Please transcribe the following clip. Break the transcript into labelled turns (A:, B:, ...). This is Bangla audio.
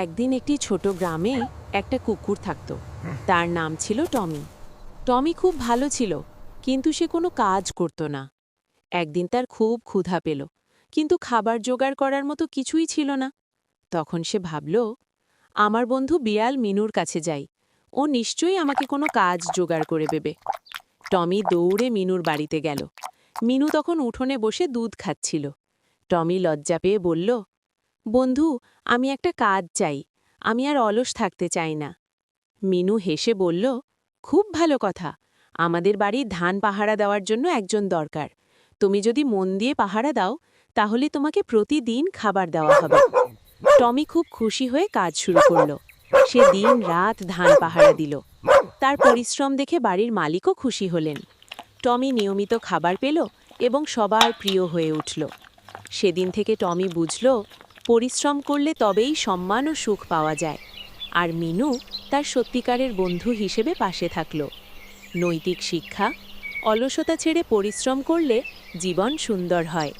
A: একদিন একটি ছোট গ্রামে একটা কুকুর থাকত। তার নাম ছিল টমি। টমি খুব ভালো ছিল, কিন্তু সে কোনো কাজ করত না। একদিন তার খুব ক্ষুধা পেল, কিন্তু খাবার জোগাড় করার মতো কিছুই ছিল না। তখন সে ভাবল, আমার বন্ধু বিড়াল মিনুর কাছে যাই, ও নিশ্চয়ই আমাকে কোনো কাজ জোগাড় করে দেবে। টমি দৌড়ে মিনুর বাড়িতে গেল। মিনু তখন উঠোনে বসে দুধ খাচ্ছিল। টমি লজ্জা পেয়ে বলল, বন্ধু, আমি একটা কাজ চাই, আমি আর অলস থাকতে চাই না। মিনু হেসে বলল, খুব ভালো কথা, আমাদের বাড়ি ধান পাহারা দেওয়ার জন্য একজন দরকার। তুমি যদি মন দিয়ে পাহারা দাও, তাহলে তোমাকে প্রতিদিন খাবার দেওয়া হবে। টমি খুব খুশি হয়ে কাজ শুরু করল। সে দিন রাত ধান পাহারা দিল। তার পরিশ্রম দেখে বাড়ির মালিকও খুশি হলেন। টমি নিয়মিত খাবার পেল এবং সবার প্রিয় হয়ে উঠল। সেদিন থেকে টমি বুঝল, পরিশ্রম করলে তবেই সম্মান ও সুখ পাওয়া যায়। আর মিনু তার সত্যিকারের বন্ধু হিসেবে পাশে থাকল। নৈতিক শিক্ষা: অলসতা ছেড়ে পরিশ্রম করলে জীবন সুন্দর হয়।